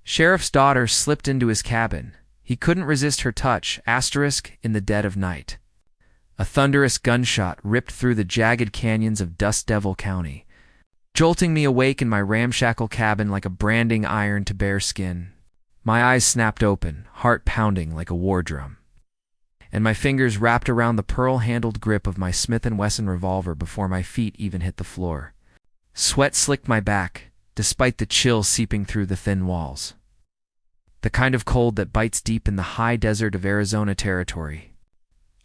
Sheriff's daughter slipped into his cabin. He couldn't resist her touch, in the dead of night. A thunderous gunshot ripped through the jagged canyons of Dust Devil County, jolting me awake in my ramshackle cabin like a branding iron to bare skin. My eyes snapped open, heart pounding like a war drum, and my fingers wrapped around the pearl-handled grip of my Smith & Wesson revolver before my feet even hit the floor. Sweat slicked my back, despite the chill seeping through the thin walls. The kind of cold that bites deep in the high desert of Arizona territory.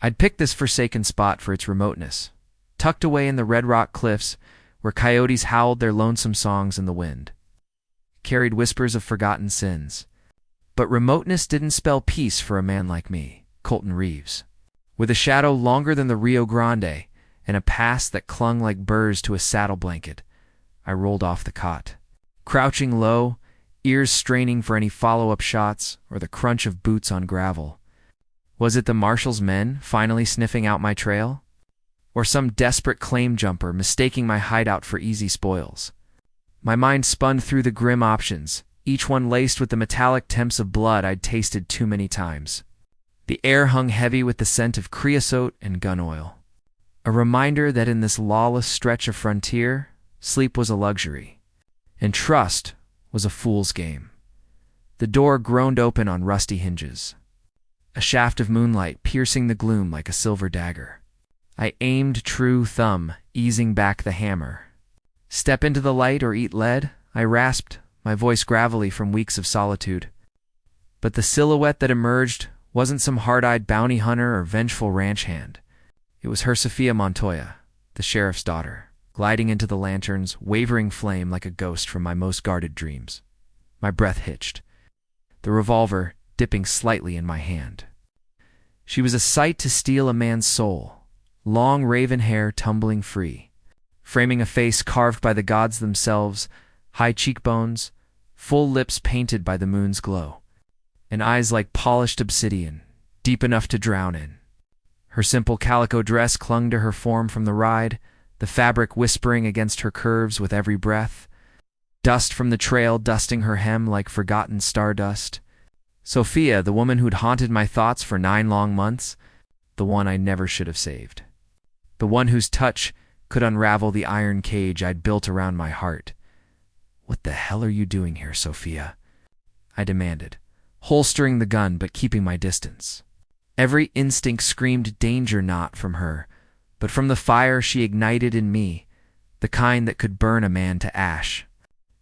I'd picked this forsaken spot for its remoteness, tucked away in the Red Rock Cliffs where coyotes howled their lonesome songs in the wind, carried whispers of forgotten sins. But remoteness didn't spell peace for a man like me, Colton Reeves. With a shadow longer than the Rio Grande and a past that clung like burrs to a saddle blanket, I rolled off the cot. Crouching low, ears straining for any follow-up shots or the crunch of boots on gravel. Was it the marshal's men finally sniffing out my trail? Or some desperate claim jumper mistaking my hideout for easy spoils? My mind spun through the grim options, each one laced with the metallic temps of blood I'd tasted too many times. The air hung heavy with the scent of creosote and gun oil. A reminder that in this lawless stretch of frontier, sleep was a luxury, and trust was a fool's game. The door groaned open on rusty hinges, a shaft of moonlight piercing the gloom like a silver dagger. I aimed true thumb, easing back the hammer. Step into the light or eat lead, I rasped, my voice gravelly from weeks of solitude. But the silhouette that emerged wasn't some hard-eyed bounty hunter or vengeful ranch hand. It was her Sophia Montoya, the sheriff's daughter, gliding into the lantern's wavering flame like a ghost from my most guarded dreams. My breath hitched, the revolver dipping slightly in my hand. She was a sight to steal a man's soul, long raven hair tumbling free, framing a face carved by the gods themselves, high cheekbones, full lips painted by the moon's glow, and eyes like polished obsidian, deep enough to drown in. Her simple calico dress clung to her form from the ride, the fabric whispering against her curves with every breath, dust from the trail dusting her hem like forgotten stardust. Sophia, the woman who'd haunted my thoughts for 9 long months, the one I never should have saved. The one whose touch could unravel the iron cage I'd built around my heart. "What the hell are you doing here, Sophia?" I demanded, holstering the gun but keeping my distance. Every instinct screamed danger not from her, but from the fire she ignited in me, the kind that could burn a man to ash.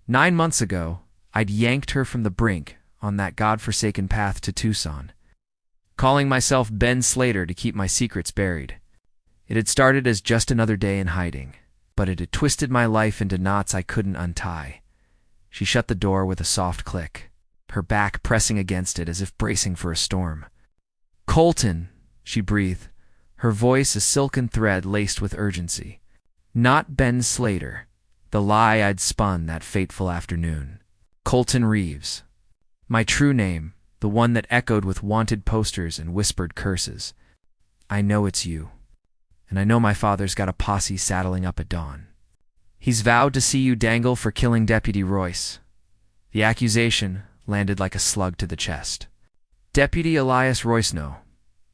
9 months ago, I'd yanked her from the brink on that godforsaken path to Tucson, calling myself Ben Slater to keep my secrets buried. It had started as just another day in hiding, but it had twisted my life into knots I couldn't untie. She shut the door with a soft click, her back pressing against it as if bracing for a storm. "Colton," she breathed, her voice a silken thread laced with urgency. Not Ben Slater, the lie I'd spun that fateful afternoon. Colton Reeves. My true name, the one that echoed with wanted posters and whispered curses. "I know it's you. And I know my father's got a posse saddling up at dawn. He's vowed to see you dangle for killing Deputy Royce." The accusation landed like a slug to the chest. Deputy Elias Royce,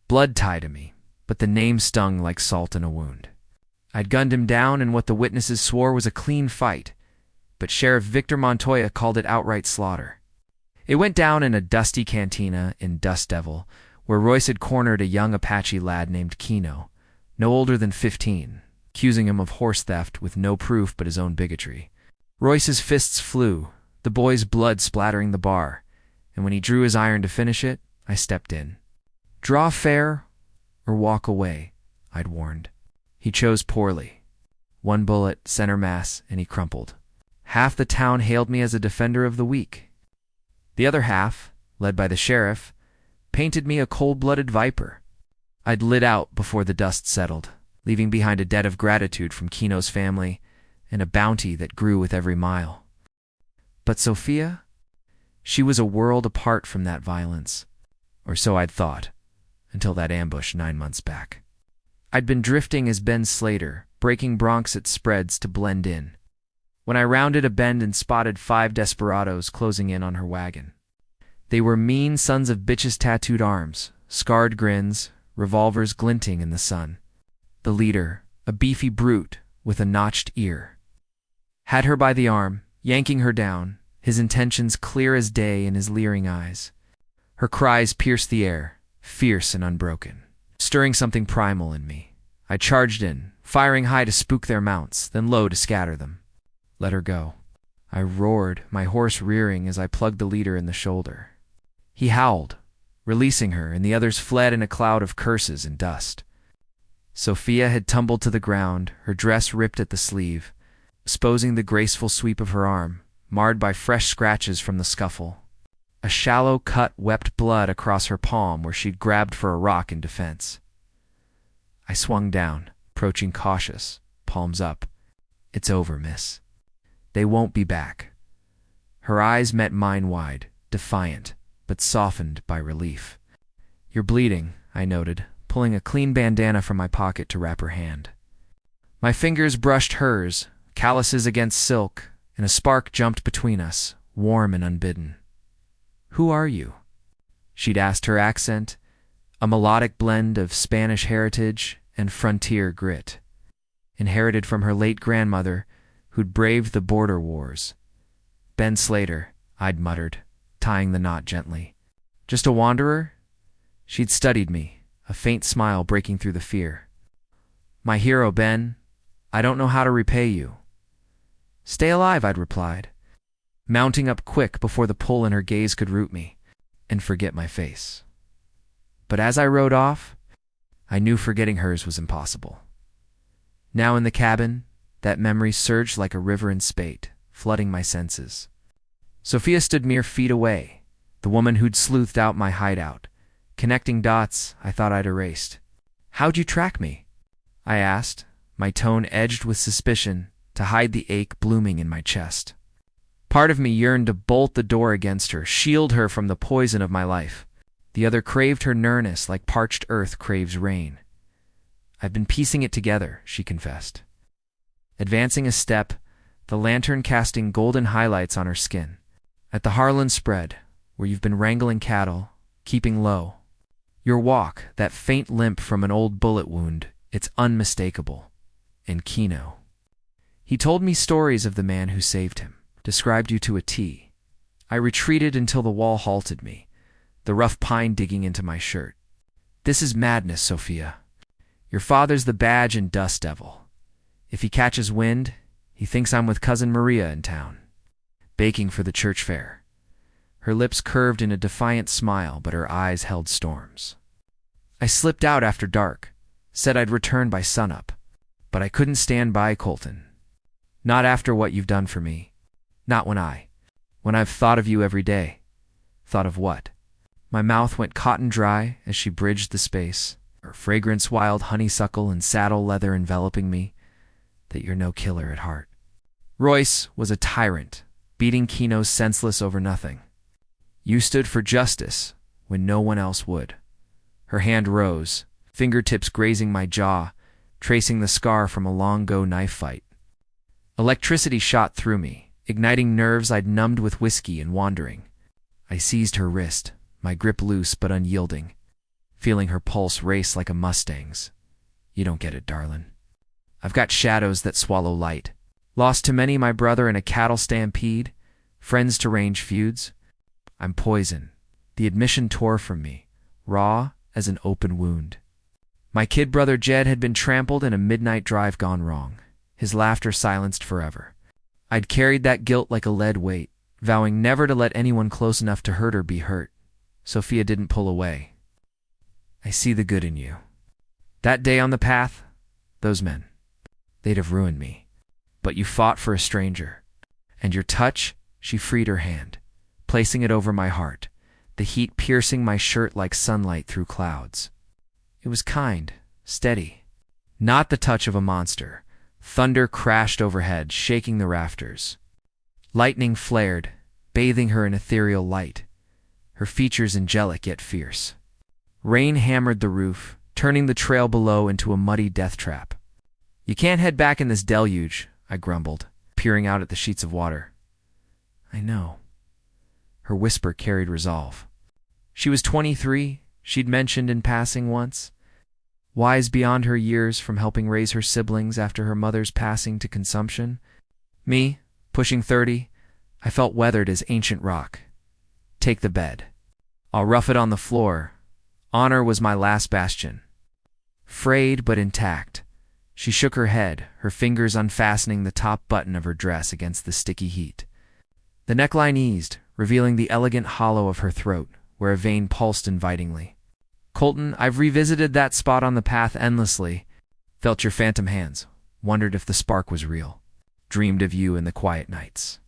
blood tie to me, but the name stung like salt in a wound. I'd gunned him down in what the witnesses swore was a clean fight, but Sheriff Victor Montoya called it outright slaughter. It went down in a dusty cantina in Dust Devil, where Royce had cornered a young Apache lad named Keno, no older than 15, accusing him of horse theft with no proof but his own bigotry. Royce's fists flew, the boy's blood splattering the bar, and when he drew his iron to finish it, I stepped in. "Draw fair or walk away," I'd warned. He chose poorly. 1 bullet, center mass, and he crumpled. Half the town hailed me as a defender of the weak. The other half, led by the sheriff, painted me a cold-blooded viper. I'd lit out before the dust settled, leaving behind a debt of gratitude from Keno's family and a bounty that grew with every mile. But Sophia? She was a world apart from that violence, or so I'd thought, until that ambush 9 months back. I'd been drifting as Ben Slater, breaking broncs at spreads to blend in, when I rounded a bend and spotted 5 desperados closing in on her wagon. They were mean sons of bitches' tattooed arms, scarred grins, revolvers glinting in the sun. The leader, a beefy brute with a notched ear, had her by the arm, yanking her down, his intentions clear as day in his leering eyes. Her cries pierced the air, fierce and unbroken, stirring something primal in me. I charged in, firing high to spook their mounts, then low to scatter them. Let her go. I roared, my horse rearing as I plugged the leader in the shoulder. He howled, releasing her, and the others fled in a cloud of curses and dust. Sophia had tumbled to the ground, her dress ripped at the sleeve, exposing the graceful sweep of her arm, marred by fresh scratches from the scuffle. A shallow cut wept blood across her palm where she'd grabbed for a rock in defense. I swung down, approaching cautious, palms up. It's over, miss. They won't be back. Her eyes met mine wide, defiant, but softened by relief. You're bleeding, I noted, pulling a clean bandana from my pocket to wrap her hand. My fingers brushed hers, calluses against silk, and a spark jumped between us, warm and unbidden. Who are you? She'd asked, her accent, a melodic blend of Spanish heritage and frontier grit, inherited from her late grandmother, who'd braved the border wars. Ben Slater, I'd muttered, tying the knot gently. Just a wanderer? She'd studied me, a faint smile breaking through the fear. My hero, Ben, I don't know how to repay you. Stay alive, I'd replied, mounting up quick before the pull in her gaze could root me and forget my face. But as I rode off, I knew forgetting hers was impossible. Now in the cabin, that memory surged like a river in spate, flooding my senses. Sophia stood mere feet away, the woman who'd sleuthed out my hideout, connecting dots I thought I'd erased. How'd you track me? I asked, my tone edged with suspicion to hide the ache blooming in my chest. Part of me yearned to bolt the door against her, shield her from the poison of my life. The other craved her nearness like parched earth craves rain. I've been piecing it together, she confessed. Advancing a step, the lantern casting golden highlights on her skin. At the Harlan spread, where you've been wrangling cattle, keeping low. Your walk, that faint limp from an old bullet wound, it's unmistakable. And Kino. He told me stories of the man who saved him, described you to a T. I retreated until the wall halted me, the rough pine digging into my shirt. This is madness, Sophia. Your father's the badge and dust devil. If he catches wind, he thinks I'm with Cousin Maria in town, baking for the church fair. Her lips curved in a defiant smile, but her eyes held storms. I slipped out after dark, said I'd return by sunup, but I couldn't stand by, Colton. Not after what you've done for me. Not when I've thought of you every day. Thought of what? My mouth went cotton dry as she bridged the space, her fragrance wild honeysuckle and saddle leather enveloping me, that you're no killer at heart. Royce was a tyrant, beating Kino senseless over nothing. You stood for justice when no one else would. Her hand rose, fingertips grazing my jaw, tracing the scar from a long-ago knife fight. Electricity shot through me, igniting nerves I'd numbed with whiskey and wandering. I seized her wrist, my grip loose but unyielding, feeling her pulse race like a Mustang's. You don't get it, darlin'. I've got shadows that swallow light. Lost to many my brother in a cattle stampede, friends to range feuds. I'm poison. The admission tore from me, raw as an open wound. My kid brother Jed had been trampled in a midnight drive gone wrong, his laughter silenced forever. I'd carried that guilt like a lead weight, vowing never to let anyone close enough to hurt her be hurt. Sophia didn't pull away. I see the good in you. That day on the path, those men, they'd have ruined me. But you fought for a stranger. And your touch, she freed her hand, placing it over my heart, the heat piercing my shirt like sunlight through clouds. It was kind, steady, not the touch of a monster. Thunder crashed overhead, shaking the rafters. Lightning flared, bathing her in ethereal light, her features angelic yet fierce. Rain hammered the roof, turning the trail below into a muddy death trap. You can't head back in this deluge, I grumbled, peering out at the sheets of water. I know. Her whisper carried resolve. She was 23, she'd mentioned in passing once. Wise beyond her years from helping raise her siblings after her mother's passing to consumption. Me, pushing 30, I felt weathered as ancient rock. Take the bed. I'll rough it on the floor. Honor was my last bastion. Frayed but intact, she shook her head, her fingers unfastening the top button of her dress against the sticky heat. The neckline eased, revealing the elegant hollow of her throat, where a vein pulsed invitingly. Colton, I've revisited that spot on the path endlessly. Felt your phantom hands, wondered if the spark was real. Dreamed of you in the quiet nights.